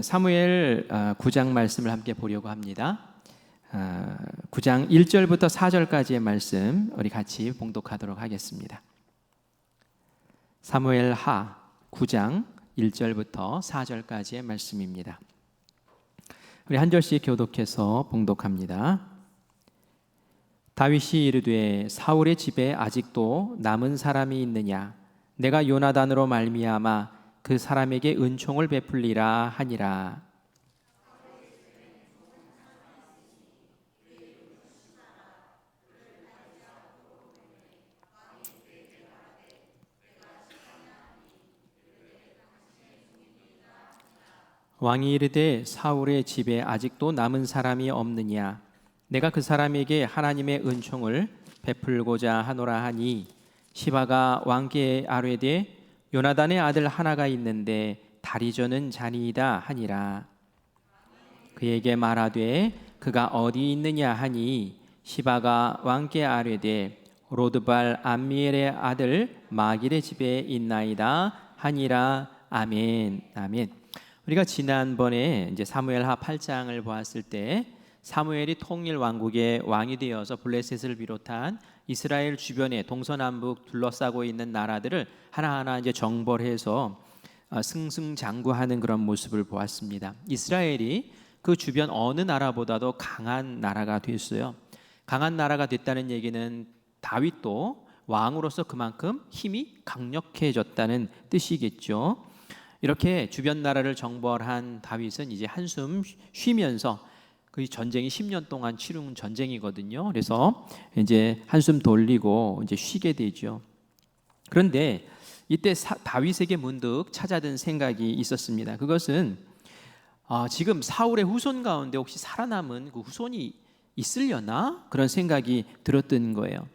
사무엘 9장 말씀을 함께 보려고 합니다. 9장 1절부터 4절까지의 말씀 우리 같이 봉독하도록 하겠습니다. 사무엘 하 9장 1절부터 4절까지의 말씀입니다. 우리 한 절씩 교독해서 봉독합니다. 다윗이 이르되 사울의 집에 아직도 남은 사람이 있느냐? 내가 요나단으로 말미암아 그 사람에게 은총을 베풀리라 하니라. 왕이 이르되 사울의 집에 아직도 남은 사람이 없느냐? 내가 그 사람에게 하나님의 은총을 베풀고자 하노라 하니, 시바가 왕께 아뢰되 요나단의 아들 하나가 있는데 다리저는 자니이다 하니라. 그에게 말하되 그가 어디 있느냐 하니, 시바가 왕께 아뢰되 로드발 암미엘의 아들 마길의 집에 있나이다 하니라. 아멘. 아멘. 우리가 지난번에 이제 사무엘하 8장을 보았을 때 사무엘이 통일 왕국의 왕이 되어서 블레셋을 비롯한 이스라엘 주변에 동서남북 둘러싸고 있는 나라들을 하나하나 이제 정벌해서 승승장구하는 그런 모습을 보았습니다. 이스라엘이 그 주변 어느 나라보다도 강한 나라가 됐어요. 강한 나라가 됐다는 얘기는 다윗도 왕으로서 그만큼 힘이 강력해졌다는 뜻이겠죠. 이렇게 주변 나라를 정벌한 다윗은 이제 한숨 쉬면서, 그 전쟁이 10년 동안 치룬 전쟁이거든요. 그래서 이제 한숨 돌리고 이제 쉬게 되죠. 그런데 이때 다윗에게 문득 찾아든 생각이 있었습니다. 그것은 지금 사울의 후손 가운데 혹시 살아남은 그 후손이 있으려나? 그런 생각이 들었던 거예요.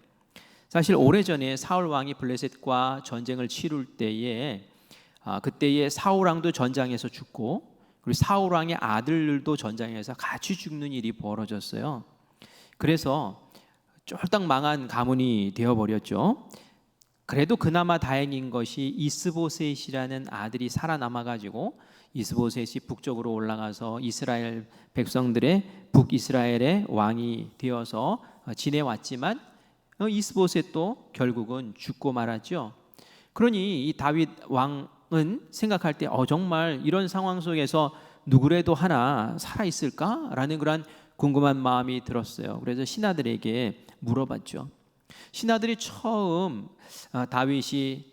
사실 오래전에 사울 왕이 블레셋과 전쟁을 치룰 때에 그때에 사울 왕도 전장에서 죽고, 그리고 사울 왕의 아들들도 전장에서 같이 죽는 일이 벌어졌어요. 그래서 쫄딱 망한 가문이 되어버렸죠. 그래도 그나마 다행인 것이 이스보셋이라는 아들이 살아남아가지고 이스보셋이 북쪽으로 올라가서 이스라엘 백성들의 북이스라엘의 왕이 되어서 지내왔지만 이스보셋도 결국은 죽고 말았죠. 그러니 이 다윗 왕은 생각할 때 정말 이런 상황 속에서 누구라도 하나 살아있을까라는 그런 궁금한 마음이 들었어요. 그래서 신하들에게 물어봤죠. 신하들이 처음 다윗이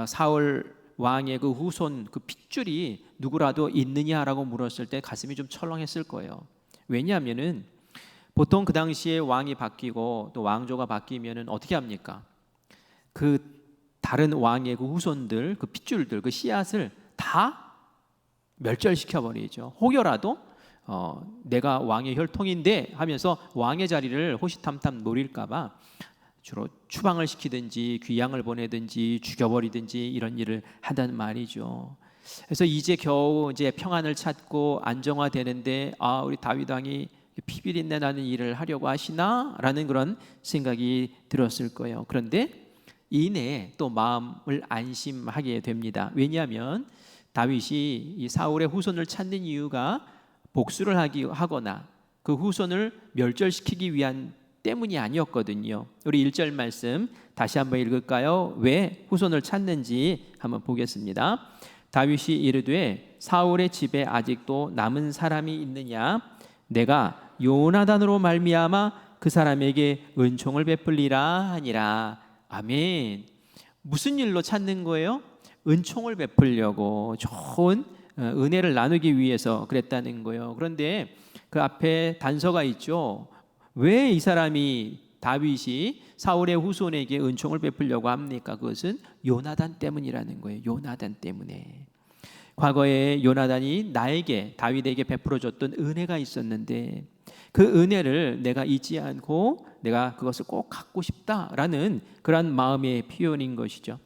사울 왕의 그 후손, 그 핏줄이 누구라도 있느냐라고 물었을 때 가슴이 좀 철렁했을 거예요. 왜냐하면은 보통 그 당시에 왕이 바뀌고 또 왕조가 바뀌면은 어떻게 합니까? 그 다른 왕의 그 후손들, 그 핏줄들, 그 씨앗을 다 멸절시켜 버리죠. 혹여라도 내가 왕의 혈통인데 하면서 왕의 자리를 호시탐탐 노릴까봐 주로 추방을 시키든지 귀양을 보내든지 죽여버리든지 이런 일을 한단 말이죠. 그래서 이제 겨우 이제 평안을 찾고 안정화되는데 우리 다윗 왕이 피비린내 나는 일을 하려고 하시나라는 그런 생각이 들었을 거예요. 그런데 이내 또 마음을 안심하게 됩니다. 왜냐하면 다윗이 이 사울의 후손을 찾는 이유가 복수를 하거나 그 후손을 멸절시키기 위한 때문이 아니었거든요. 우리 1절 말씀 다시 한번 읽을까요? 왜 후손을 찾는지 한번 보겠습니다. 다윗이 이르되 사울의 집에 아직도 남은 사람이 있느냐? 내가 요나단으로 말미암아 그 사람에게 은총을 베풀리라 하니라. 아멘. 무슨 일로 찾는 거예요? 은총을 베풀려고, 좋은 은혜를 나누기 위해서 그랬다는 거예요. 그런데 그 앞에 단서가 있죠. 왜 이 사람이, 다윗이 사울의 후손에게 은총을 베풀려고 합니까? 그것은 요나단 때문이라는 거예요. 요나단 때문에. 과거에 요나단이 나에게, 다윗에게 베풀어줬던 은혜가 있었는데 그 은혜를 내가 잊지 않고 내가 그것을 꼭 갖고 싶다라는 그런 마음의 표현인 것이죠.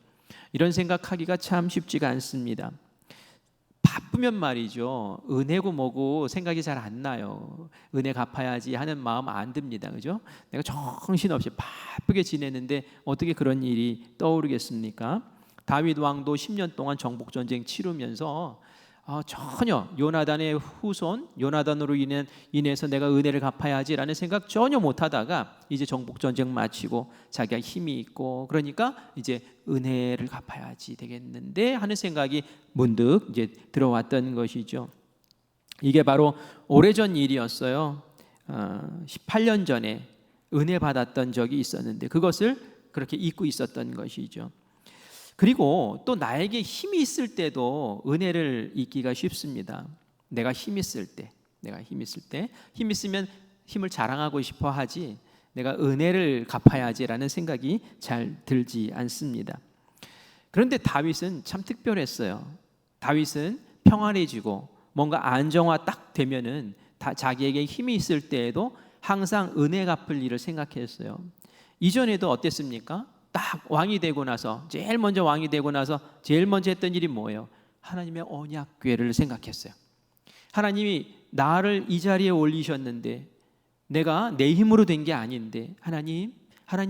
이런 생각하기가 참 쉽지가 않습니다. 바쁘면 말이죠, 은혜고 뭐고 생각이 잘 안 나요. 은혜 갚아야지 하는 마음 안 듭니다. 그죠? 내가 정신없이 바쁘게 지내는데 어떻게 그런 일이 떠오르겠습니까? 다윗 왕도 10년 동안 정복전쟁 치르면서 전혀 요나단의 후손, 요나단으로 인해서 내가 은혜를 갚아야지라는 생각 전혀 못하다가 이제 정복 전쟁 마치고 자기가 힘이 있고 그러니까 이제 은혜를 갚아야지 되겠는데 하는 생각이 문득 이제 들어왔던 것이죠. 이게 바로 오래전 일이었어요. 18년 전에 은혜 받았던 적이 있었는데 그것을 그렇게 잊고 있었던 것이죠. 그리고 또 나에게 힘이 있을 때도 은혜를 잊기가 쉽습니다. 내가 힘 있을 때, 힘 있으면 힘을 자랑하고 싶어 하지 내가 은혜를 갚아야지라는 생각이 잘 들지 않습니다. 그런데 다윗은 참 특별했어요. 다윗은 평안해지고 뭔가 안정화 딱 되면은 자기에게 힘이 있을 때에도 항상 은혜 갚을 일을 생각했어요. 이전에도 어땠습니까? 딱 왕이 되고 나서 제일 먼저 했던 일이 뭐예요? 하나님의 언약궤를 생각했어요. 하나님이 나를 이 자리에 올리셨는데 내가 내 힘으로 된 게 아닌데 하나님의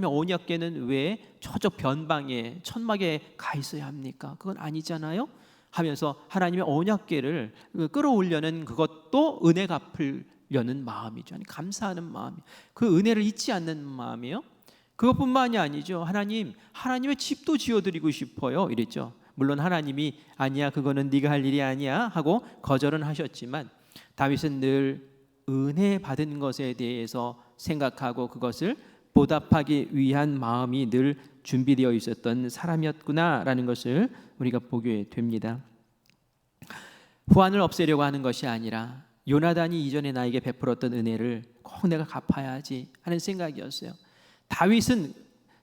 언약궤는 왜 저쪽 변방에 천막에 가 있어야 합니까? 그건 아니잖아요 하면서 하나님의 언약궤를 끌어올려는 그것도 은혜 갚으려는 마음이죠. 아니, 감사하는 마음이, 그 은혜를 잊지 않는 마음이에요. 그것뿐만이 아니죠. 하나님의 집도 지어드리고 싶어요 이랬죠. 물론 하나님이 아니야 그거는 네가 할 일이 아니야 하고 거절은 하셨지만 다윗은 늘 은혜 받은 것에 대해서 생각하고 그것을 보답하기 위한 마음이 늘 준비되어 있었던 사람이었구나라는 것을 우리가 보게 됩니다. 후환을 없애려고 하는 것이 아니라 요나단이 이전에 나에게 베풀었던 은혜를 꼭 내가 갚아야지 하는 생각이었어요. 다윗은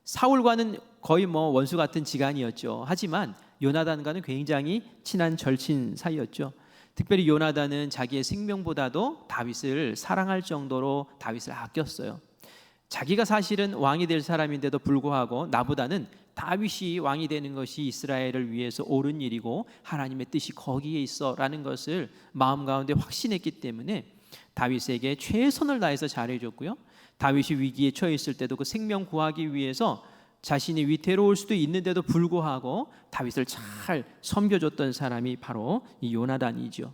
사울과는 거의 원수 같은 지간이었죠. 하지만 요나단과는 굉장히 친한 절친 사이였죠. 특별히 요나단은 자기의 생명보다도 다윗을 사랑할 정도로 다윗을 아꼈어요. 자기가 사실은 왕이 될 사람인데도 불구하고 나보다는 다윗이 왕이 되는 것이 이스라엘을 위해서 옳은 일이고 하나님의 뜻이 거기에 있어라는 것을 마음 가운데 확신했기 때문에 다윗에게 최선을 다해서 잘해줬고요. 다윗이 위기에 처해 있을 때도 그 생명 구하기 위해서 자신이 위태로울 수도 있는데도 불구하고 다윗을 잘 섬겨줬던 사람이 바로 이 요나단이죠.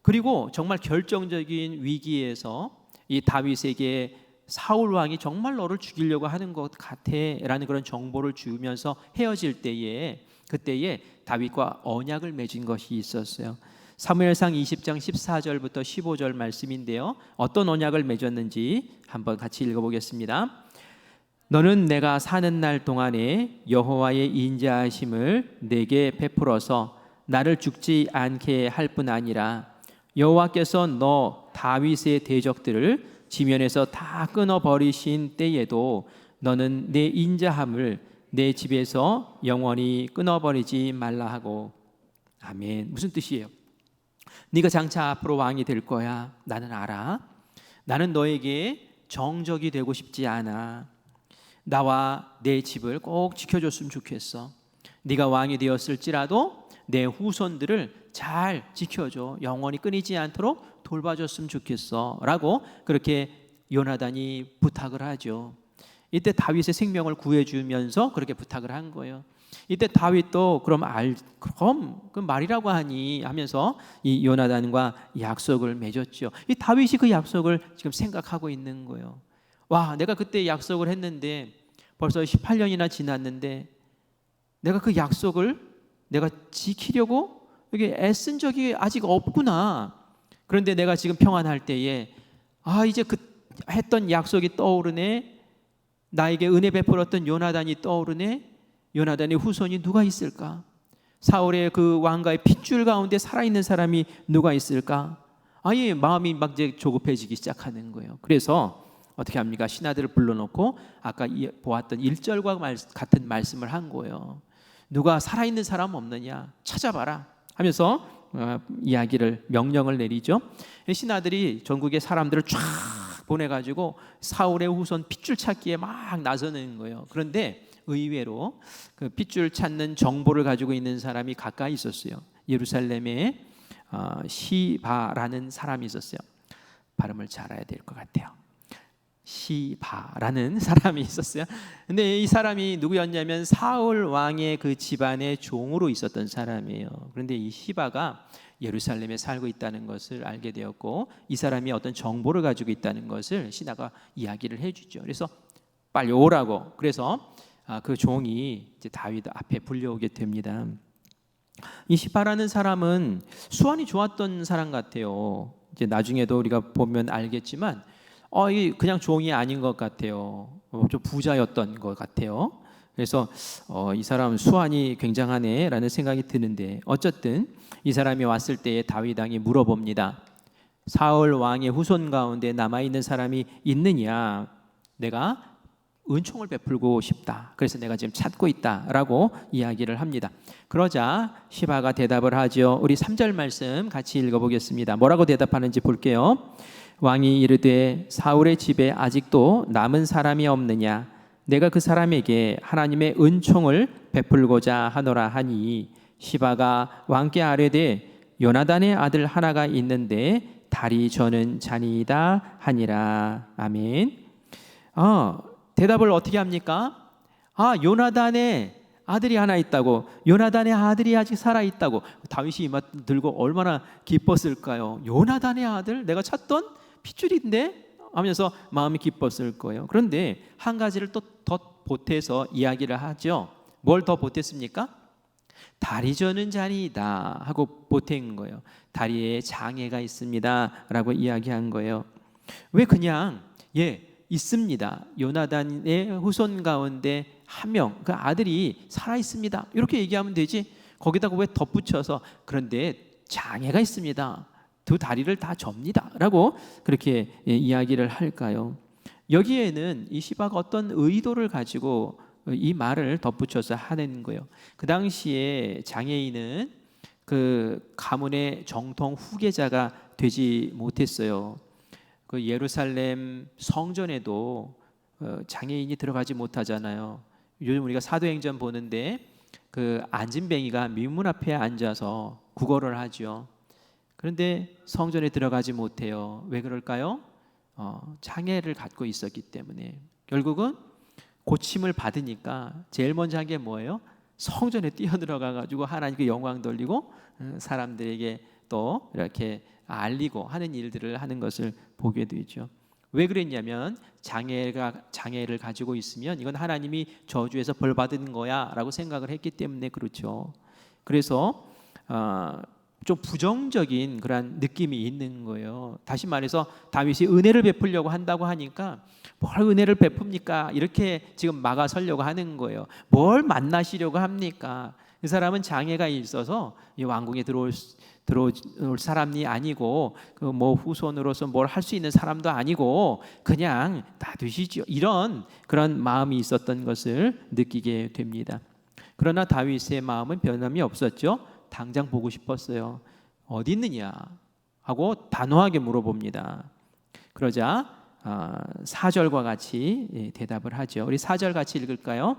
그리고 정말 결정적인 위기에서 이 다윗에게 사울 왕이 정말 너를 죽이려고 하는 것 같아라는 그런 정보를 주면서 헤어질 때에 그때에 다윗과 언약을 맺은 것이 있었어요. 사무엘상 20장 14절부터 15절 말씀인데요. 어떤 언약을 맺었는지 한번 같이 읽어보겠습니다. 너는 내가 사는 날 동안에 여호와의 인자하심을 내게 베풀어서 나를 죽지 않게 할 뿐 아니라 여호와께서 너 다윗의 대적들을 지면에서 다 끊어버리신 때에도 너는 내 인자함을 내 집에서 영원히 끊어버리지 말라 하고. 아멘. 무슨 뜻이에요? 네가 장차 앞으로 왕이 될 거야. 나는 알아. 나는 너에게 정적이 되고 싶지 않아. 나와 내 집을 꼭 지켜줬으면 좋겠어. 네가 왕이 되었을지라도 내 후손들을 잘 지켜줘. 영원히 끊이지 않도록 돌봐줬으면 좋겠어 라고 그렇게 요나단이 부탁을 하죠. 이때 다윗의 생명을 구해주면서 그렇게 부탁을 한 거예요. 이때 다윗도 그럼 그 말이라고 하니 하면서 이 요나단과 약속을 맺었죠. 이 다윗이 그 약속을 지금 생각하고 있는 거예요. 와, 내가 그때 약속을 했는데 벌써 18년이나 지났는데 내가 그 약속을 내가 지키려고 이게 애쓴 적이 아직 없구나. 그런데 내가 지금 평안할 때에 이제 그 했던 약속이 떠오르네. 나에게 은혜 베풀었던 요나단이 떠오르네. 요나단의 후손이 누가 있을까? 사울의 그 왕가의 핏줄 가운데 살아있는 사람이 누가 있을까? 아예 마음이 막 이제 조급해지기 시작하는 거예요. 그래서 어떻게 합니까? 신하들을 불러놓고 아까 보았던 1절과 같은 말씀을 한 거예요. 누가 살아있는 사람 없느냐? 찾아봐라 하면서 이야기를 명령을 내리죠. 신하들이 전국의 사람들을 쫙 보내가지고 사울의 후손 핏줄 찾기에 막 나서는 거예요. 그런데 의외로 그 핏줄 찾는 정보를 가지고 있는 사람이 가까이 있었어요. 예루살렘에 시바라는 사람이 있었어요. 발음을 잘 알아야 될 것 같아요. 시바라는 사람이 있었어요. 근데 이 사람이 누구였냐면 사울 왕의 그 집안의 종으로 있었던 사람이에요. 그런데 이 시바가 예루살렘에 살고 있다는 것을 알게 되었고, 이 사람이 어떤 정보를 가지고 있다는 것을 시나가 이야기를 해주죠. 그래서 빨리 오라고. 그래서 그 종이 이제 다윗 앞에 불려오게 됩니다. 이 시바라는 사람은 수완이 좋았던 사람 같아요. 이제 나중에도 우리가 보면 알겠지만, 이 그냥 종이 아닌 것 같아요. 좀 부자였던 것 같아요. 그래서 이 사람 수완이 굉장하네라는 생각이 드는데, 어쨌든 이 사람이 왔을 때에 다윗 왕이 물어봅니다. 사울 왕의 후손 가운데 남아 있는 사람이 있느냐? 내가 은총을 베풀고 싶다. 그래서 내가 지금 찾고 있다라고 이야기를 합니다. 그러자 시바가 대답을 하죠. 우리 3절 말씀 같이 읽어보겠습니다. 뭐라고 대답하는지 볼게요. 왕이 이르되 사울의 집에 아직도 남은 사람이 없느냐? 내가 그 사람에게 하나님의 은총을 베풀고자 하노라 하니, 시바가 왕께 아뢰되 요나단의 아들 하나가 있는데 다리 저는 자니이다 하니라. 아멘. 대답을 어떻게 합니까? 요나단의 아들이 하나 있다고. 요나단의 아들이 아직 살아있다고. 다윗이 이마 들고 얼마나 기뻤을까요? 요나단의 아들? 내가 찾던 핏줄인데? 하면서 마음이 기뻤을 거예요. 그런데 한 가지를 또 더 보태서 이야기를 하죠. 뭘 더 보탰습니까? 다리 저는 자니이다 하고 보탠 거예요. 다리에 장애가 있습니다 라고 이야기한 거예요. 왜 그냥 있습니다. 요나단의 후손 가운데 한 명, 그 아들이 살아 있습니다. 이렇게 얘기하면 되지. 거기다가 왜 덧붙여서 그런데 장애가 있습니다. 두 다리를 다 접니다. 라고 그렇게 이야기를 할까요? 여기에는 이 시바가 어떤 의도를 가지고 이 말을 덧붙여서 하는 거예요. 그 당시에 장애인은 그 가문의 정통 후계자가 되지 못했어요. 그 예루살렘 성전에도 장애인이 들어가지 못하잖아요. 요즘 우리가 사도행전 보는데 그 안진뱅이가 민문 앞에 앉아서 구걸을 하죠. 그런데 성전에 들어가지 못해요. 왜 그럴까요? 장애를 갖고 있었기 때문에. 결국은 고침을 받으니까 제일 먼저 한 게 뭐예요? 성전에 뛰어들어가 가지고 하나님께 영광 돌리고 사람들에게 또 이렇게 알리고 하는 일들을 하는 것을 보게 되죠. 왜 그랬냐면 장애를 가지고 있으면 이건 하나님이 저주해서 벌 받은 거야라고 생각을 했기 때문에 그렇죠. 그래서 좀 부정적인 그런 느낌이 있는 거예요. 다시 말해서 다윗이 은혜를 베풀려고 한다고 하니까 뭘 은혜를 베풉니까? 이렇게 지금 막아서려고 하는 거예요. 뭘 만나시려고 합니까? 그 사람은 장애가 있어서 이 왕궁에 들어올 사람이 아니고 그 뭐 후손으로서 뭘 할 수 있는 사람도 아니고 그냥 놔두시죠. 이런 그런 마음이 있었던 것을 느끼게 됩니다. 그러나 다윗의 마음은 변함이 없었죠. 당장 보고 싶었어요. 어디 있느냐 하고 단호하게 물어봅니다. 그러자 4절과 같이 대답을 하죠. 우리 4절 같이 읽을까요?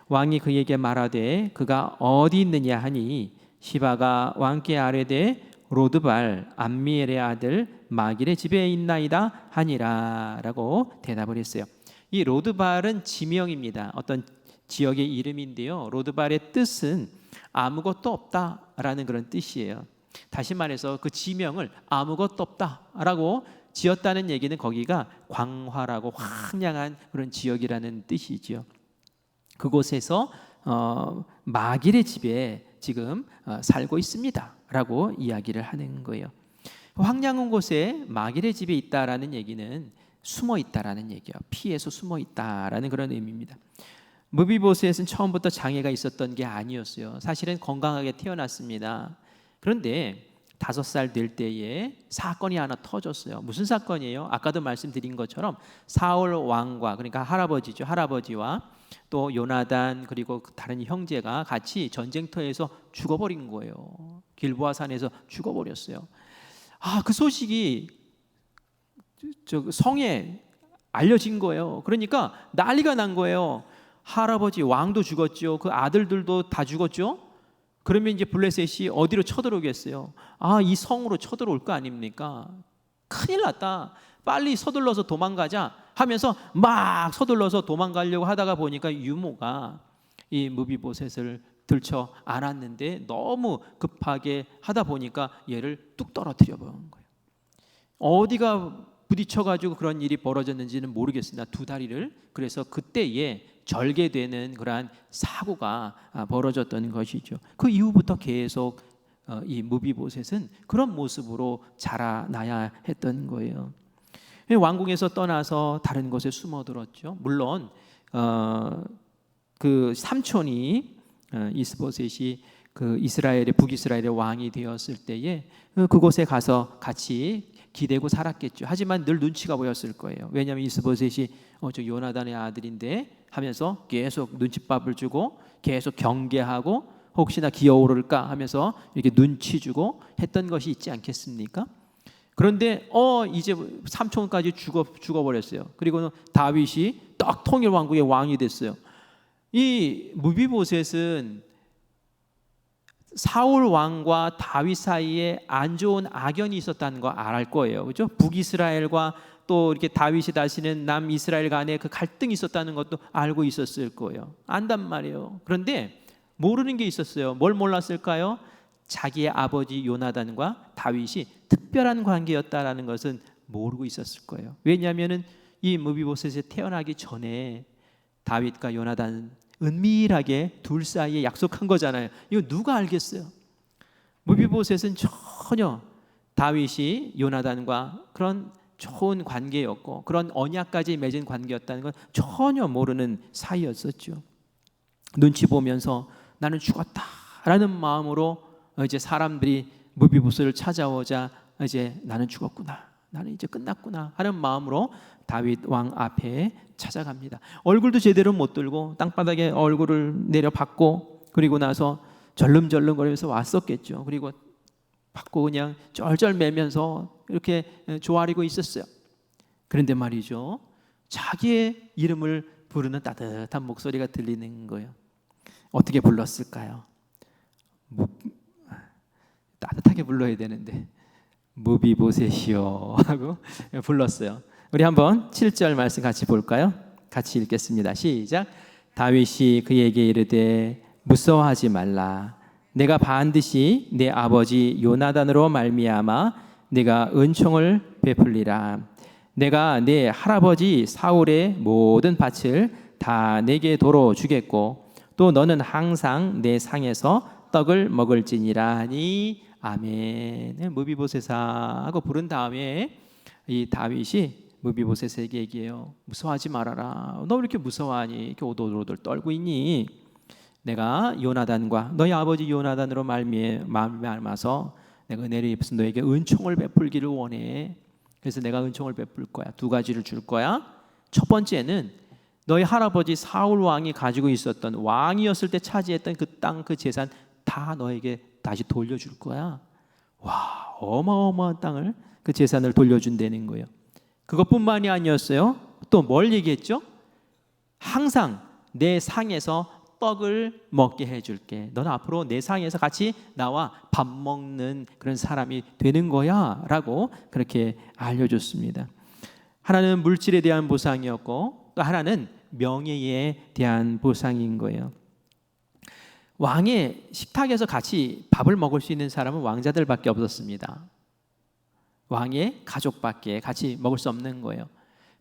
왕이 그에게 말하되 그가 어디 있느냐 하니, 시바가 왕께 아뢰되 로드발 암미엘의 아들 마길의 집에 있나이다 하니라 라고 대답을 했어요. 이 로드발은 지명입니다. 어떤 지역의 이름인데요. 로드발의 뜻은 아무것도 없다라는 그런 뜻이에요. 다시 말해서 그 지명을 아무것도 없다라고 지었다는 얘기는 거기가 광활하고 황량한 그런 지역이라는 뜻이죠. 그곳에서 마길의 집에 지금 살고 있습니다라고 이야기를 하는 거예요. 황량한 곳에 마길의 집에 있다라는 얘기는 숨어 있다라는 얘기예요. 피해서 숨어 있다라는 그런 의미입니다. 무비보셋은 처음부터 장애가 있었던 게 아니었어요. 사실은 건강하게 태어났습니다. 그런데 5살 될 때에 사건이 하나 터졌어요. 무슨 사건이에요? 아까도 말씀드린 것처럼 사울 왕과, 그러니까 할아버지죠. 할아버지와 또 요나단 그리고 다른 형제가 같이 전쟁터에서 죽어버린 거예요. 길보아 산에서 죽어버렸어요. 그 소식이 성에 알려진 거예요. 그러니까 난리가 난 거예요. 할아버지 왕도 죽었죠. 그 아들들도 다 죽었죠. 그러면 이제 블레셋이 어디로 쳐들어오겠어요? 이 성으로 쳐들어올 거 아닙니까? 큰일 났다. 빨리 서둘러서 도망가자 하면서 막 서둘러서 도망가려고 하다가 보니까 유모가 이 무비보셋을 들쳐 안았는데 너무 급하게 하다 보니까 얘를 뚝 떨어뜨려 버린 거예요. 어디가 부딪혀가지고 그런 일이 벌어졌는지는 모르겠습니다. 두 다리를. 그래서 그때에 절개되는 그러한 사고가 벌어졌던 것이죠. 그 이후부터 계속 이 무비보셋은 그런 모습으로 자라나야 했던 거예요. 왕궁에서 떠나서 다른 곳에 숨어들었죠. 물론 그 삼촌이 이스보셋이 그 이스라엘의 북이스라엘의 왕이 되었을 때에 그곳에 가서 같이 기대고 살았겠죠. 하지만 늘 눈치가 보였을 거예요. 왜냐하면 이스보셋이 저 요나단의 아들인데 하면서 계속 눈칫밥을 주고 계속 경계하고 혹시나 기어오를까 하면서 이렇게 눈치 주고 했던 것이 있지 않겠습니까? 그런데 이제 삼촌까지 죽어버렸어요. 그리고는 다윗이 딱 통일 왕국의 왕이 됐어요. 이 무비보셋은 사울 왕과 다윗 사이에 안 좋은 악연이 있었다는 거 알 거예요. 그렇죠? 북이스라엘과 또 이렇게 다윗이 다스리는 남이스라엘 간에 그 갈등이 있었다는 것도 알고 있었을 거예요. 안단 말이에요. 그런데 모르는 게 있었어요. 뭘 몰랐을까요? 자기의 아버지 요나단과 다윗이 특별한 관계였다라는 것은 모르고 있었을 거예요. 왜냐하면은 이 무비보셋이 태어나기 전에 다윗과 요나단 은밀하게 둘 사이에 약속한 거잖아요. 이거 누가 알겠어요? 무비보셋은 전혀 다윗이 요나단과 그런 좋은 관계였고 그런 언약까지 맺은 관계였다는 건 전혀 모르는 사이였었죠. 눈치 보면서 나는 죽었다라는 마음으로 이제 사람들이 무비보셋을 찾아오자 이제 나는 죽었구나, 나는 이제 끝났구나 하는 마음으로 다윗 왕 앞에 찾아갑니다. 얼굴도 제대로 못 들고 땅바닥에 얼굴을 내려박고 그리고 나서 절름절름거리면서 왔었겠죠. 그리고 받고 그냥 쩔쩔매면서 이렇게 조아리고 있었어요. 그런데 말이죠, 자기의 이름을 부르는 따뜻한 목소리가 들리는 거예요. 어떻게 불렀을까요? 따뜻하게 불러야 되는데 무비보셋이요 하고 불렀어요. 우리 한번 7절 말씀 같이 볼까요? 같이 읽겠습니다. 시작. 다윗이 그에게 이르되 무서워하지 말라. 내가 반드시 내 아버지 요나단으로 말미암아 내가 은총을 베풀리라. 내가 내 할아버지 사울의 모든 밭을 다 내게 도로 주겠고 또 너는 항상 내 상에서 떡을 먹을지니라 하니 아멘. 무비보셋아 하고 부른 다음에 이 다윗이 무비보셋에게 얘기해요. 무서워하지 말아라. 너 왜 이렇게 무서워하니? 이렇게 오돌오돌 떨고 있니? 내가 요나단과 너희 아버지 요나단으로 말미암아서 내가 은혜를 입어서 너에게 은총을 베풀기를 원해. 그래서 내가 은총을 베풀 거야. 두 가지를 줄 거야. 첫 번째는 너희 할아버지 사울 왕이 가지고 있었던 왕이었을 때 차지했던 그 땅, 그 재산 다 너에게 다시 돌려줄 거야. 와, 어마어마한 땅을, 그 재산을 돌려준다는 거예요. 그것뿐만이 아니었어요. 또 뭘 얘기했죠? 항상 내 상에서 떡을 먹게 해줄게. 너는 앞으로 내 상에서 같이 나와 밥 먹는 그런 사람이 되는 거야 라고 그렇게 알려줬습니다. 하나는 물질에 대한 보상이었고 또 하나는 명예에 대한 보상인 거예요. 왕의 식탁에서 같이 밥을 먹을 수 있는 사람은 왕자들밖에 없었습니다. 왕의 가족밖에 같이 먹을 수 없는 거예요.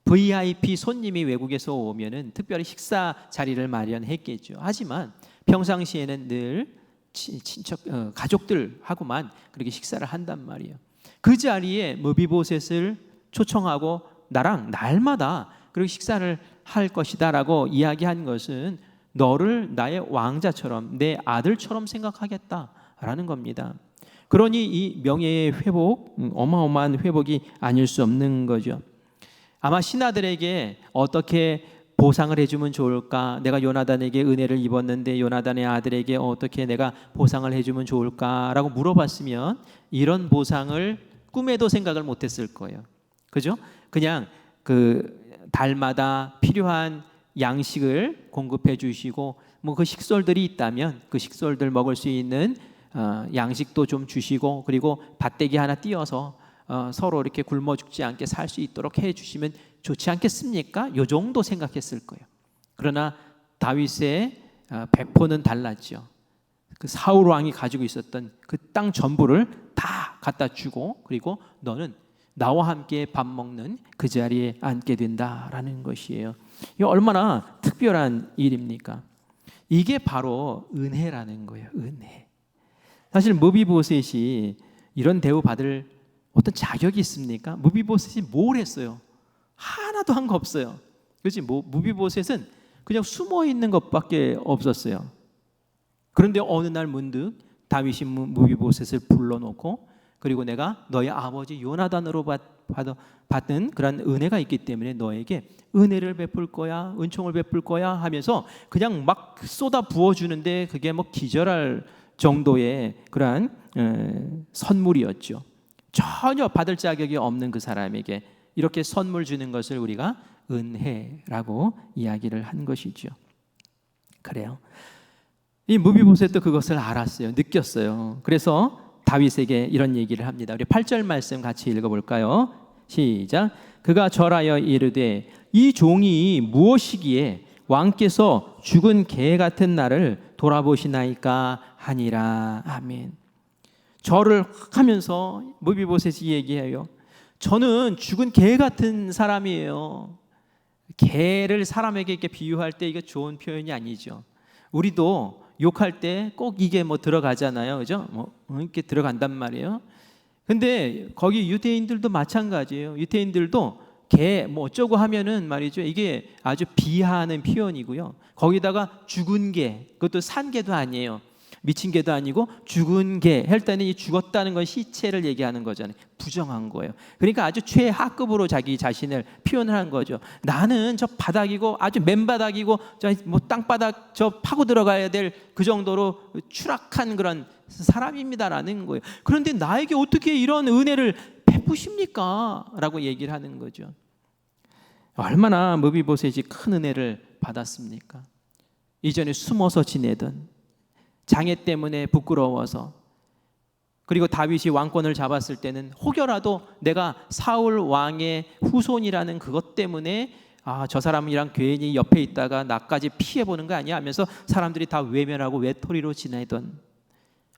VIP 손님이 외국에서 오면은 특별히 식사 자리를 마련했겠죠. 하지만 평상시에는 늘 친척 가족들하고만 그렇게 식사를 한단 말이에요. 그 자리에 무비보셋을 초청하고 나랑 날마다 그렇게 식사를 할 것이다라고 이야기한 것은 너를 나의 왕자처럼 내 아들처럼 생각하겠다라는 겁니다. 그러니 이 명예의 회복, 어마어마한 회복이 아닐 수 없는 거죠. 아마 신하들에게 어떻게 보상을 해주면 좋을까? 내가 요나단에게 은혜를 입었는데 요나단의 아들에게 어떻게 내가 보상을 해주면 좋을까라고 물어봤으면 이런 보상을 꿈에도 생각을 못했을 거예요. 그죠? 그냥 그 달마다 필요한 양식을 공급해 주시고 뭐 그 식솔들이 있다면 그 식솔들 먹을 수 있는 양식도 좀 주시고 그리고 밭대기 하나 띄어서 서로 이렇게 굶어 죽지 않게 살 수 있도록 해 주시면 좋지 않겠습니까? 요 정도 생각했을 거예요. 그러나 다윗의 배포는 달랐죠. 그 사울 왕이 가지고 있었던 그 땅 전부를 다 갖다 주고, 그리고 너는 나와 함께 밥 먹는 그 자리에 앉게 된다라는 것이에요. 이게 얼마나 특별한 일입니까? 이게 바로 은혜라는 거예요. 은혜. 사실 무비보셋이 이런 대우 받을 어떤 자격이 있습니까? 무비보셋이 뭘 했어요? 하나도 한 거 없어요. 그렇지? 무비보셋은 그냥 숨어 있는 것밖에 없었어요. 그런데 어느 날 문득 다윗이 무비보셋을 불러놓고, 그리고 내가 너의 아버지 요나단으로 받은 그런 은혜가 있기 때문에 너에게 은혜를 베풀 거야, 은총을 베풀 거야 하면서 그냥 막 쏟아 부어주는데, 그게 뭐 기절할 정도의 그러한 선물이었죠. 전혀 받을 자격이 없는 그 사람에게 이렇게 선물 주는 것을 우리가 은혜라고 이야기를 한 것이죠. 그래요. 이 무비보셋도 그것을 알았어요. 느꼈어요. 그래서 다윗에게 이런 얘기를 합니다. 우리 8절 말씀 같이 읽어볼까요? 시작. 그가 절하여 이르되 이 종이 무엇이기에 왕께서 죽은 개 같은 나를 돌아보시나이까 하니라. 아멘. 절을 하면서 무비보셋이 얘기해요. 저는 죽은 개 같은 사람이에요. 개를 사람에게 이렇게 비유할 때 이게 좋은 표현이 아니죠. 우리도 욕할 때 꼭 이게 뭐 들어가잖아요. 그죠? 뭐 이렇게 들어간단 말이에요. 근데 거기 유대인들도 마찬가지예요. 유대인들도 개 뭐 어쩌고 하면은 말이죠. 이게 아주 비하하는 표현이고요. 거기다가 죽은 개, 그것도 산 개도 아니에요. 미친 개도 아니고 죽은 개 할 때는 이 죽었다는 건 시체를 얘기하는 거잖아요. 부정한 거예요. 그러니까 아주 최하급으로 자기 자신을 표현을 한 거죠. 나는 저 바닥이고 아주 맨바닥이고 저 뭐 땅바닥 저 파고 들어가야 될 그 정도로 추락한 그런 사람입니다라는 거예요. 그런데 나에게 어떻게 이런 은혜를 베푸십니까? 라고 얘기를 하는 거죠. 얼마나 무비보셋이 큰 은혜를 받았습니까? 이전에 숨어서 지내던, 장애 때문에 부끄러워서, 그리고 다윗이 왕권을 잡았을 때는 혹여라도 내가 사울 왕의 후손이라는 그것 때문에 저 사람이랑 괜히 옆에 있다가 나까지 피해보는 거 아니야 하면서 사람들이 다 외면하고 외톨이로 지내던,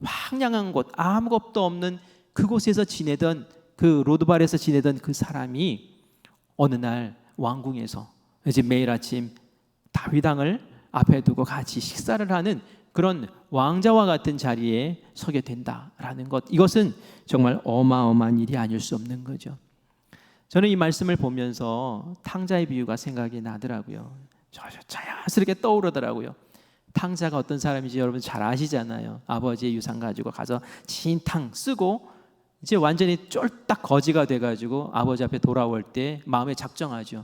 황량한 곳, 아무것도 없는 그곳에서 지내던, 그 로드발에서 지내던 그 사람이 어느 날 왕궁에서 이제 매일 아침 다윗 왕을 앞에 두고 같이 식사를 하는 그런 왕자와 같은 자리에 서게 된다라는 것, 이것은 정말 어마어마한 일이 아닐 수 없는 거죠. 저는 이 말씀을 보면서 탕자의 비유가 생각이 나더라고요. 자연스럽게 떠오르더라고요. 탕자가 어떤 사람인지 여러분 잘 아시잖아요. 아버지의 유산 가지고 가서 진탕 쓰고 이제 완전히 쫄딱 거지가 돼가지고 아버지 앞에 돌아올 때 마음에 작정하죠.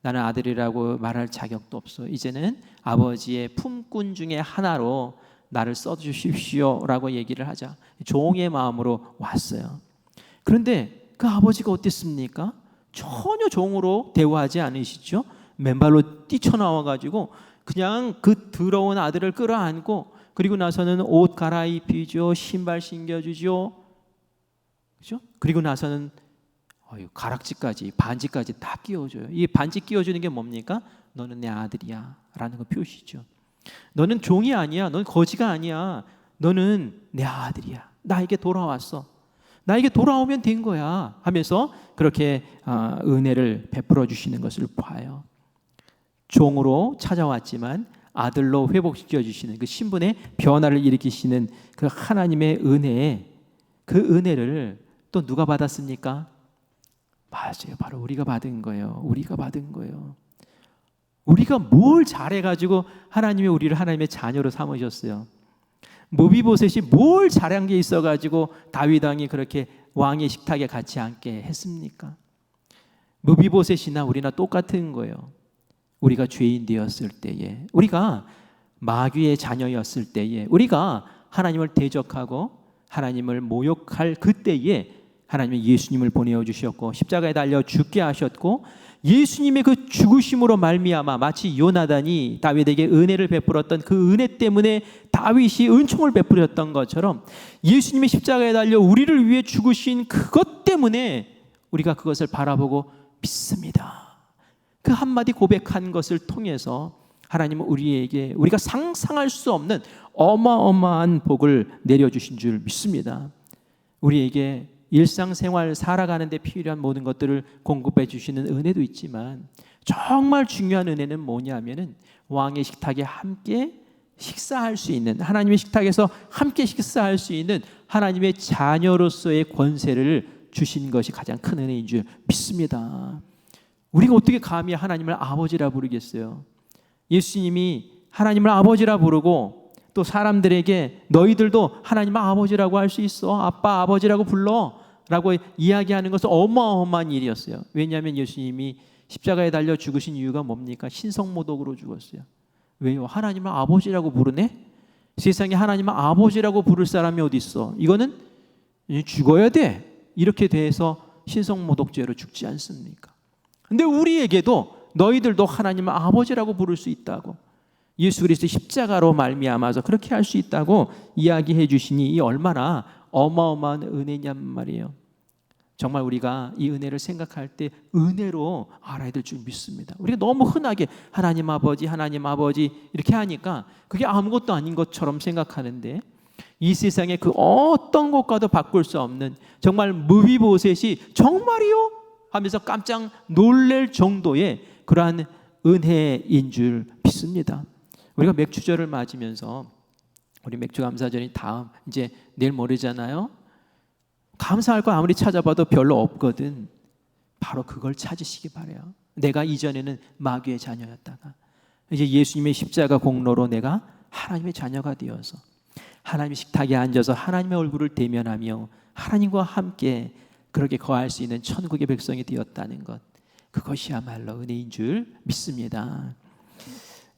나는 아들이라고 말할 자격도 없어. 이제는 아버지의 품꾼 중에 하나로 나를 써주십시오라고 얘기를 하자. 종의 마음으로 왔어요. 그런데 그 아버지가 어땠습니까? 전혀 종으로 대우하지 않으시죠. 맨발로 뛰쳐나와가지고 그냥 그 더러운 아들을 끌어안고, 그리고 나서는 옷 갈아입히죠. 신발 신겨주죠. 그렇죠? 그리고 나서는 가락지까지, 반지까지 다 끼워줘요. 이 반지 끼워주는 게 뭡니까? 너는 내 아들이야 라는 거 표시죠. 너는 종이 아니야. 넌 거지가 아니야. 너는 내 아들이야. 나에게 돌아왔어. 나에게 돌아오면 된 거야 하면서 그렇게 은혜를 베풀어 주시는 것을 봐요. 종으로 찾아왔지만 아들로 회복시켜 주시는 그 신분의 변화를 일으키시는 그 하나님의 은혜에, 그 은혜를 또 누가 받았습니까? 맞아요. 바로 우리가 받은 거예요. 우리가 받은 거예요. 우리가 뭘 잘해가지고 하나님이 우리를 하나님의 자녀로 삼으셨어요. 무비보셋이 뭘 잘한 게 있어가지고 다윗 왕이 그렇게 왕의 식탁에 같이 앉게 했습니까? 무비보셋이나 우리나 똑같은 거예요. 우리가 죄인 되었을 때에, 우리가 마귀의 자녀였을 때에, 우리가 하나님을 대적하고 하나님을 모욕할 그때에 하나님이 예수님을 보내어 주셨고 십자가에 달려 죽게 하셨고, 예수님의 그 죽으심으로 말미암아 마치 요나단이 다윗에게 은혜를 베풀었던 그 은혜 때문에 다윗이 은총을 베풀었던 것처럼, 예수님의 십자가에 달려 우리를 위해 죽으신 그것 때문에 우리가 그것을 바라보고 믿습니다. 그 한마디 고백한 것을 통해서 하나님은 우리에게 우리가 상상할 수 없는 어마어마한 복을 내려주신 줄 믿습니다. 우리에게 일상생활 살아가는 데 필요한 모든 것들을 공급해 주시는 은혜도 있지만 정말 중요한 은혜는 뭐냐면은 왕의 식탁에 함께 식사할 수 있는, 하나님의 식탁에서 함께 식사할 수 있는 하나님의 자녀로서의 권세를 주신 것이 가장 큰 은혜인 줄 믿습니다. 우리가 어떻게 감히 하나님을 아버지라 부르겠어요? 예수님이 하나님을 아버지라 부르고 또 사람들에게 너희들도 하나님을 아버지라고 할 수 있어, 아빠 아버지라고 불러 라고 이야기하는 것은 어마어마한 일이었어요. 왜냐하면 예수님이 십자가에 달려 죽으신 이유가 뭡니까? 신성모독으로 죽었어요. 왜요? 하나님을 아버지라고 부르네? 세상에 하나님을 아버지라고 부를 사람이 어디 있어? 이거는 죽어야 돼. 이렇게 돼서 신성모독죄로 죽지 않습니까? 근데 우리에게도 너희들도 하나님을 아버지라고 부를 수 있다고, 예수 그리스도 십자가로 말미암아서 그렇게 할 수 있다고 이야기해 주시니 이 얼마나 어마어마한 은혜냔 말이에요. 정말 우리가 이 은혜를 생각할 때 은혜로 알아야 될 줄 믿습니다. 우리가 너무 흔하게 하나님 아버지 이렇게 하니까 그게 아무것도 아닌 것처럼 생각하는데 이 세상에 그 어떤 것과도 바꿀 수 없는 정말 무비보셋이 정말이요? 하면서 깜짝 놀랄 정도의 그러한 은혜인 줄 믿습니다. 우리가 맥주절을 맞으면서 우리 맥주 감사절이 다음 이제 내일 모레잖아요. 감사할 거 아무리 찾아봐도 별로 없거든. 바로 그걸 찾으시기 바래요. 내가 이전에는 마귀의 자녀였다가 이제 예수님의 십자가 공로로 내가 하나님의 자녀가 되어서 하나님의 식탁에 앉아서 하나님의 얼굴을 대면하며 하나님과 함께 그렇게 거할 수 있는 천국의 백성이 되었다는 것, 그것이야말로 은혜인 줄 믿습니다.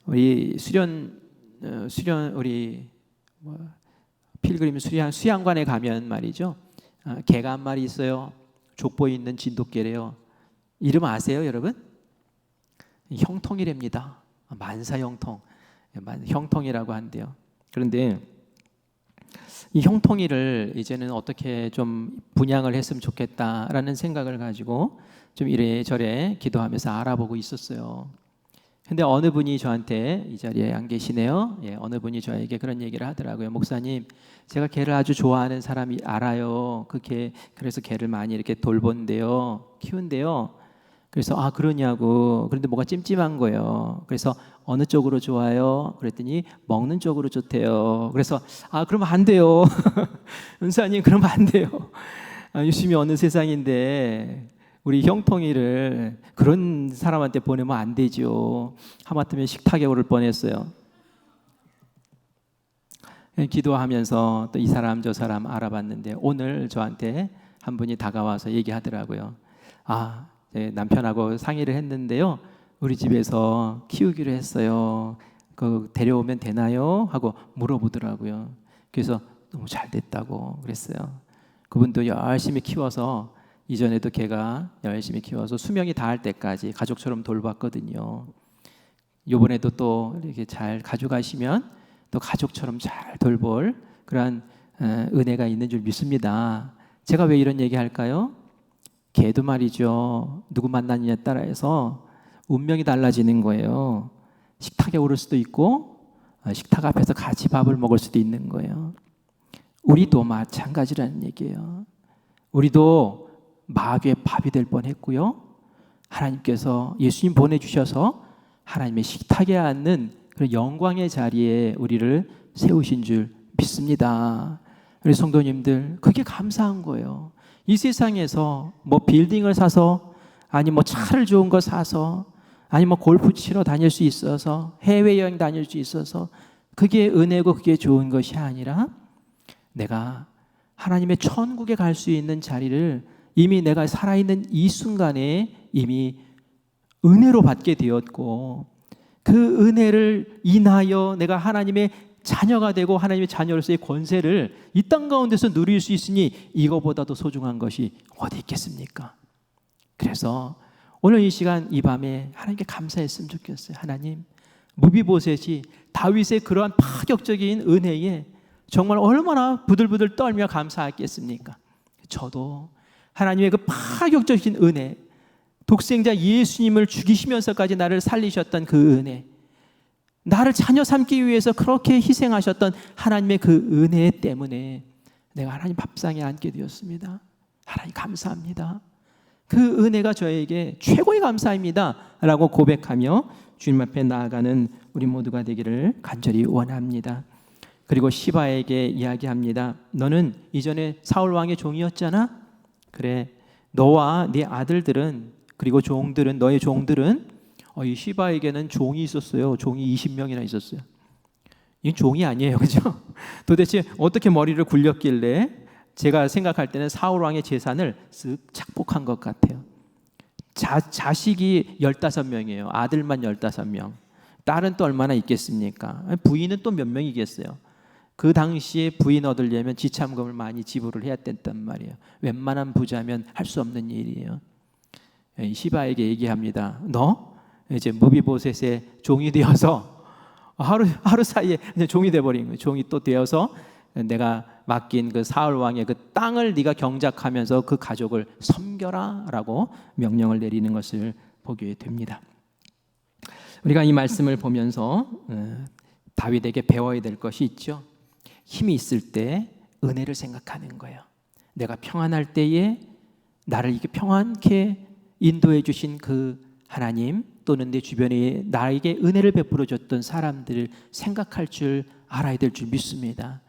우리 우리 필그림 수양관에 가면 말이죠, 개가 한 마리 있어요. 족보에 있는 진돗개래요. 이름 아세요, 여러분? 형통이랍니다. 만사형통, 형통이라고 한대요. 그런데 이 형통이를 이제는 어떻게 좀 분양을 했으면 좋겠다라는 생각을 가지고 좀 이래저래 기도하면서 알아보고 있었어요. 근데 어느 분이 저한테, 이 자리에 안 계시네요. 어느 분이 저에게 그런 얘기를 하더라고요. 목사님, 제가 개를 아주 좋아하는 사람이 알아요. 그래서 개를 많이 이렇게 돌본대요, 키운대요. 그래서 그러냐고. 그런데 뭐가 찜찜한 거예요. 그래서 어느 쪽으로 좋아요? 그랬더니 먹는 쪽으로 좋대요. 그래서 그러면 안 돼요. 은사님, 그러면 안 돼요. 요즘이 어느 세상인데 우리 형통이를 그런 사람한테 보내면 안 되죠. 하마터면 식탁에 오를 뻔했어요. 기도하면서 또 이 사람 저 사람 알아봤는데 오늘 저한테 한 분이 다가와서 얘기하더라고요. 남편하고 상의를 했는데요, 우리 집에서 키우기로 했어요. 데려오면 되나요? 하고 물어보더라고요. 그래서 너무 잘 됐다고 그랬어요. 그분도 열심히 키워서, 이전에도 개가 열심히 키워서 수명이 다할 때까지 가족처럼 돌봤거든요. 이번에도 또 이렇게 잘 가져가시면 또 가족처럼 잘 돌볼 그러한 은혜가 있는 줄 믿습니다. 제가 왜 이런 얘기 할까요? 개도 말이죠, 누구 만나느냐에 따라서 운명이 달라지는 거예요. 식탁에 오를 수도 있고 식탁 앞에서 같이 밥을 먹을 수도 있는 거예요. 우리도 마찬가지라는 얘기예요. 우리도 마귀의 밥이 될 뻔했고요, 하나님께서 예수님 보내주셔서 하나님의 식탁에 앉는 그런 영광의 자리에 우리를 세우신 줄 믿습니다. 우리 성도님들, 그게 감사한 거예요. 이 세상에서 뭐 빌딩을 사서, 아니 뭐 차를 좋은 거 사서, 아니 뭐 골프 치러 다닐 수 있어서, 해외여행 다닐 수 있어서 그게 은혜고 그게 좋은 것이 아니라 내가 하나님의 천국에 갈 수 있는 자리를 이미 내가 살아있는 이 순간에 이미 은혜로 받게 되었고, 그 은혜를 인하여 내가 하나님의 자녀가 되고 하나님의 자녀로서의 권세를 이 땅 가운데서 누릴 수 있으니 이거보다도 소중한 것이 어디 있겠습니까? 그래서 오늘 이 시간 이 밤에 하나님께 감사했으면 좋겠어요. 하나님, 무비보셋이 다윗의 그러한 파격적인 은혜에 정말 얼마나 부들부들 떨며 감사했겠습니까? 저도 하나님의 그 파격적인 은혜, 독생자 예수님을 죽이시면서까지 나를 살리셨던 그 은혜, 나를 자녀 삼기 위해서 그렇게 희생하셨던 하나님의 그 은혜 때문에 내가 하나님 밥상에 앉게 되었습니다. 하나님 감사합니다. 그 은혜가 저에게 최고의 감사입니다 라고 고백하며 주님 앞에 나아가는 우리 모두가 되기를 간절히 원합니다. 그리고 시바에게 이야기합니다. 너는 이전에 사울 왕의 종이었잖아. 그래, 너와 네 아들들은, 그리고 종들은, 너의 종들은, 이 시바에게는 종이 있었어요. 종이 20명이나 있었어요. 이 종이 아니에요, 그죠? 도대체 어떻게 머리를 굴렸길래, 제가 생각할 때는 사울 왕의 재산을 쓱 착복한 것 같아요. 자식이 15명이에요. 아들만 15명. 딸은 또 얼마나 있겠습니까? 부인은 또 몇 명이겠어요? 그 당시에 부인 얻으려면 지참금을 많이 지불을 해야 됐단 말이에요. 웬만한 부자면 할 수 없는 일이에요. 시바에게 얘기합니다. 너 이제 무비보셋의 종이 되어서 하루 사이에 그냥 종이 돼버린 거예요. 종이 또 되어서 내가 맡긴 그 사울 왕의 그 땅을 네가 경작하면서 그 가족을 섬겨라라고 명령을 내리는 것을 보게 됩니다. 우리가 이 말씀을 보면서 다윗에게 배워야 될 것이 있죠. 힘이 있을 때 은혜를 생각하는 거예요. 내가 평안할 때에 나를 이렇게 평안케 인도해 주신 그 하나님, 또는 내 주변에 나에게 은혜를 베풀어 줬던 사람들을 생각할 줄 알아야 될 줄 믿습니다.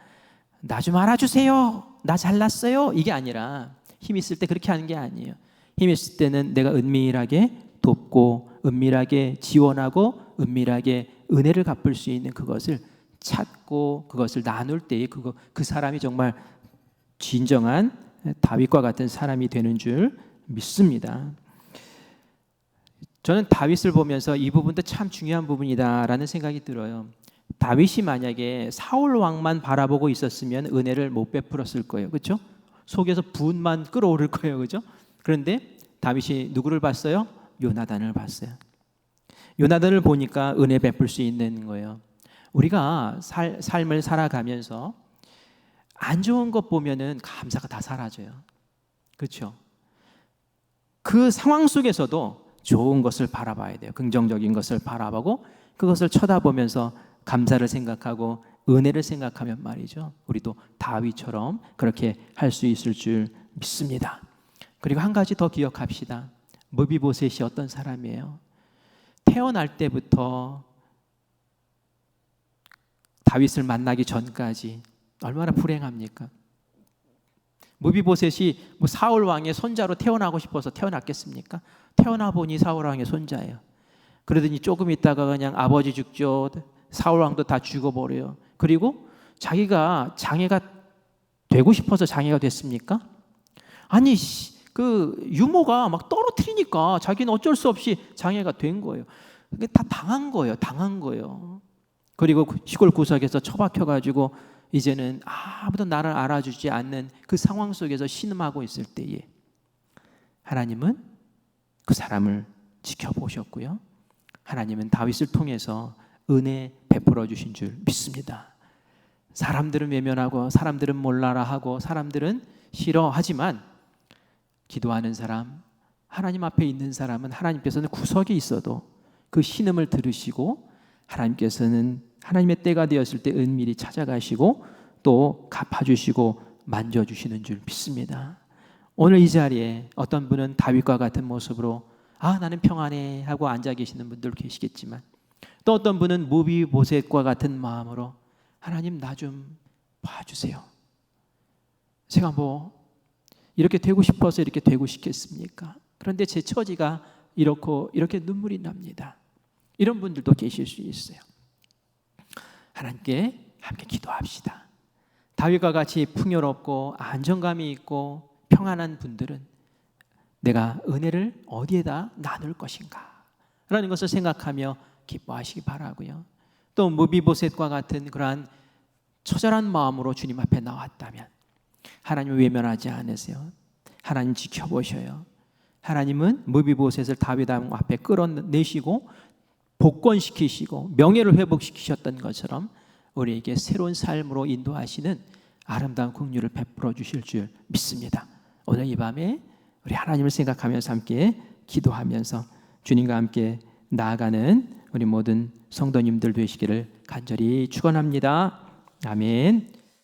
나 좀 알아주세요, 나 잘났어요, 이게 아니라 힘 있을 때 그렇게 하는 게 아니에요. 힘 있을 때는 내가 은밀하게 돕고 은밀하게 지원하고 은밀하게 은혜를 갚을 수 있는 그것을 찾고 그것을 나눌 때에 그 사람이 정말 진정한 다윗과 같은 사람이 되는 줄 믿습니다. 저는 다윗을 보면서 이 부분도 참 중요한 부분이다라는 생각이 들어요. 다윗이 만약에 사울 왕만 바라보고 있었으면 은혜를 못 베풀었을 거예요. 그렇죠? 속에서 분만 끓어오를 거예요. 그렇죠? 그런데 다윗이 누구를 봤어요? 요나단을 봤어요. 요나단을 보니까 은혜 베풀 수 있는 거예요. 우리가 삶을 살아가면서 안 좋은 것 보면은 감사가 다 사라져요. 그렇죠? 그 상황 속에서도 좋은 것을 바라봐야 돼요. 긍정적인 것을 바라보고 그것을 쳐다보면서 감사를 생각하고 은혜를 생각하면 말이죠. 우리도 다윗처럼 그렇게 할 수 있을 줄 믿습니다. 그리고 한 가지 더 기억합시다. 무비보셋이 어떤 사람이에요? 태어날 때부터 다윗을 만나기 전까지 얼마나 불행합니까? 무비보셋이 사울 왕의 손자로 태어나고 싶어서 태어났겠습니까? 태어나 보니 사울 왕의 손자예요. 그러더니 조금 있다가 그냥 아버지 죽죠. 사울 왕도 다 죽어버려요. 그리고 자기가 장애가 되고 싶어서 장애가 됐습니까? 아니, 그 유모가 막 떨어뜨리니까 자기는 어쩔 수 없이 장애가 된 거예요. 그게 다 당한 거예요. 그리고 시골 구석에서 처박혀가지고 이제는 아무도 나를 알아주지 않는 그 상황 속에서 신음하고 있을 때에 하나님은 그 사람을 지켜보셨고요. 하나님은 다윗을 통해서 은혜 베풀어 주신 줄 믿습니다. 사람들은 외면하고 사람들은 몰라라 하고 사람들은 싫어하지만 기도하는 사람, 하나님 앞에 있는 사람은 하나님께서는 구석에 있어도 그 신음을 들으시고 하나님께서는 하나님의 때가 되었을 때 은밀히 찾아가시고 또 갚아주시고 만져주시는 줄 믿습니다. 오늘 이 자리에 어떤 분은 다윗과 같은 모습으로 나는 평안해 하고 앉아 계시는 분들 계시겠지만 또 어떤 분은 무비보셋과 같은 마음으로 하나님 나 좀 봐주세요. 제가 이렇게 되고 싶어서 이렇게 되고 싶겠습니까? 그런데 제 처지가 이렇게 눈물이 납니다. 이런 분들도 계실 수 있어요. 하나님께 함께 기도합시다. 다윗과 같이 풍요롭고 안정감이 있고 평안한 분들은 내가 은혜를 어디에다 나눌 것인가 라는 것을 생각하며 기뻐하시기 바라고요. 또 무비보셋과 같은 그러한 처절한 마음으로 주님 앞에 나왔다면 하나님을 외면하지 않으세요. 하나님 지켜보셔요. 하나님은 무비보셋을 다윗 앞에 끌어내시고 복권시키시고 명예를 회복시키셨던 것처럼 우리에게 새로운 삶으로 인도하시는 아름다운 긍휼을 베풀어 주실 줄 믿습니다. 오늘 이 밤에 우리 하나님을 생각하면서 함께 기도하면서 주님과 함께 나아가는 우리 모든 성도님들 되시기를 간절히 축원합니다. 아멘.